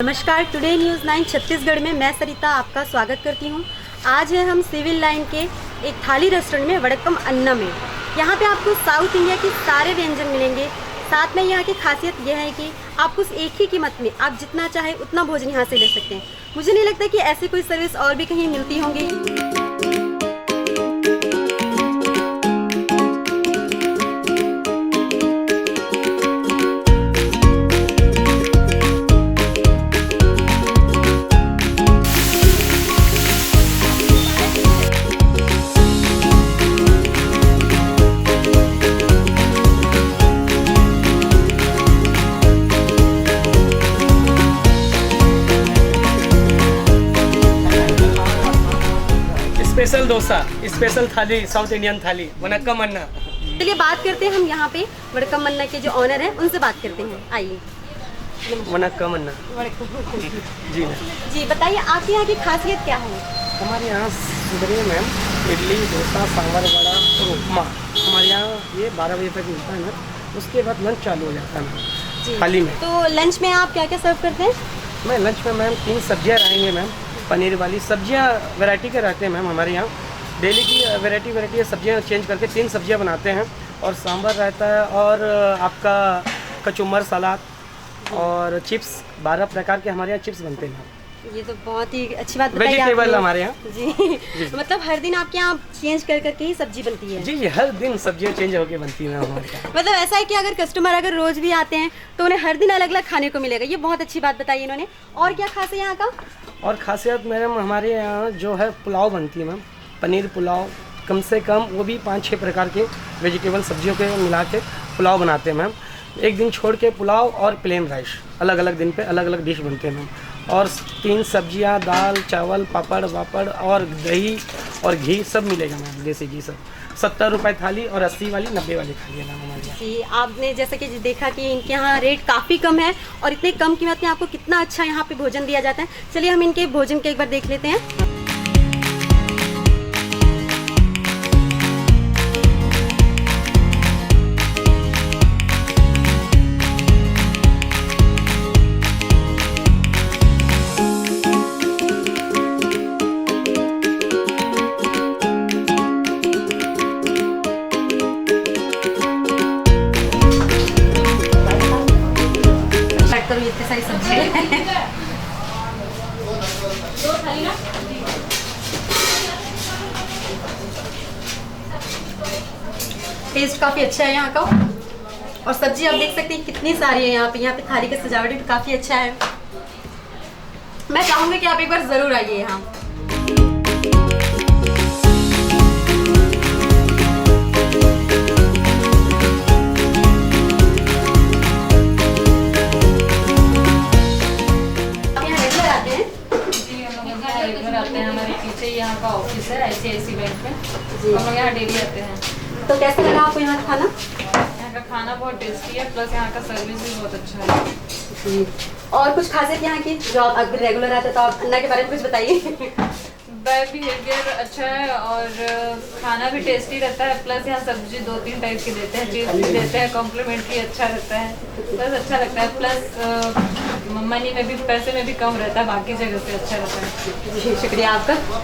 नमस्कार, today news 9 Chhattisgarh में मैं सरिता आपका स्वागत करती हूँ। आज है हम सिविल लाइन के एक थाली रेस्टोरेंट में वड़क्कम अन्ना में। यहाँ पे आपको साउथ इंडिया के सारे व्यंजन मिलेंगे। साथ में यहाँ की खासियत यह है कि आपको एक ही कीमत में आप जितना चाहे उतना भोजन यहाँ से ले सकते हैं। मुझे नहीं लगता कि ऐसी कोई सर्विस और भी कहीं मिलती होंगी। स्पेशल डोसा, स्पेशल थाली, साउथ इंडियन थाली, वनक्कम अन्ना। चलिए बात करते हैं हम यहाँ पे वड़क्कम अन्ना के जो ऑनर हैं उनसे बात करते हैं। आइए। वनक्कम अन्ना। जी मैम। जी बताइए, आपके यहाँ की खासियत क्या है? हमारे यहाँ सुबह मैम इडली, डोसा, सांभर, वड़ा और उपमा हमारे यहाँ ये 12 बजे तक मिलता है मैम। उसके बाद लंच चालू हो जाता है मैम थाली में। तो लंच में आप क्या क्या सर्व करते हैं? मैं लंच में मैम 3 सब्जियाँ रहेंगे मैम। पनीर वाली सब्जियाँ वैरायटी के रहते हैं मैम। हमारे यहाँ डेली की वैरायटी सब्जियाँ चेंज करके 3 सब्जियाँ बनाते हैं और सांभर रहता है और आपका कचुम्बर, सलाद और चिप्स। 12 प्रकार के हमारे यहाँ चिप्स बनते हैं मैम। ये तो बहुत ही अच्छी बात बताई वेजिटेबल आपने। हमारे यहाँ जी। मतलब हर दिन आपके यहाँ चेंज कर करके ही सब्जी बनती है? जी, हर दिन सब्जियाँ चेंज होके बनती हैं हमारे यहाँ। मतलब ऐसा है कि अगर कस्टमर अगर रोज भी आते हैं तो उन्हें हर दिन अलग अलग खाने को मिलेगा। ये बहुत अच्छी बात बताई इन्होंने। और क्या खास है यहाँ का? और खासियत मैडम हमारे यहाँ जो है पुलाव बनती है मैम। पनीर पुलाव कम से कम, वो भी 5-6 प्रकार के वेजिटेबल सब्जियों के मिला के पुलाव बनाते हैं मैम। एक दिन छोड़ के पुलाव और प्लेन राइस, अलग अलग दिन पे अलग अलग डिश बनते हैं मैम। और 3 सब्जियाँ, दाल, चावल, पापड़ वापड़ और दही और घी सब मिलेगा मैम, देसी घी सब। 70 रुपये थाली और 80 वाली, 90 वाली थाली है मैम हमारे यहाँ। जी, आपने जैसे कि देखा कि इनके यहाँ रेट काफ़ी कम है और इतने कम कीमत में आपको कितना अच्छा यहाँ पे भोजन दिया जाता है। चलिए हम इनके भोजन के एक बार देख लेते हैं। करो इतनी सारी सब्जी टेस्ट काफ़ी अच्छा है यहाँ का। और सब्जी आप देख सकते हैं कितनी सारी है यहाँ पे थाली का सजावट भी काफ़ी अच्छा है। मैं चाहूँगी कि आप एक बार ज़रूर आइए यहाँ। आते हैं हमारे पीछे यहाँ का ऑफिस है ICICI बैंक में। हम लोग यहाँ डेली आते हैं। तो कैसा लगा आपको यहाँ खाना? यहाँ का खाना बहुत टेस्टी है, प्लस यहाँ का सर्विस भी बहुत अच्छा है। जी। और कुछ खासियत यहाँ की जो आप अगर रेगुलर आते तो आप अन्ना के बारे में कुछ बताइए। बिहेवियर अच्छा है और खाना भी टेस्टी रहता है, प्लस यहाँ सब्जी 2-3 टाइप की देते हैं, चीज़ भी देते हैं, कॉम्प्लीमेंट्री अच्छा रहता है, प्लस अच्छा लगता है, प्लस मनी में भी, पैसे में भी कम रहता है, बाकी जगह से अच्छा रहता है। जी शुक्रिया आपका।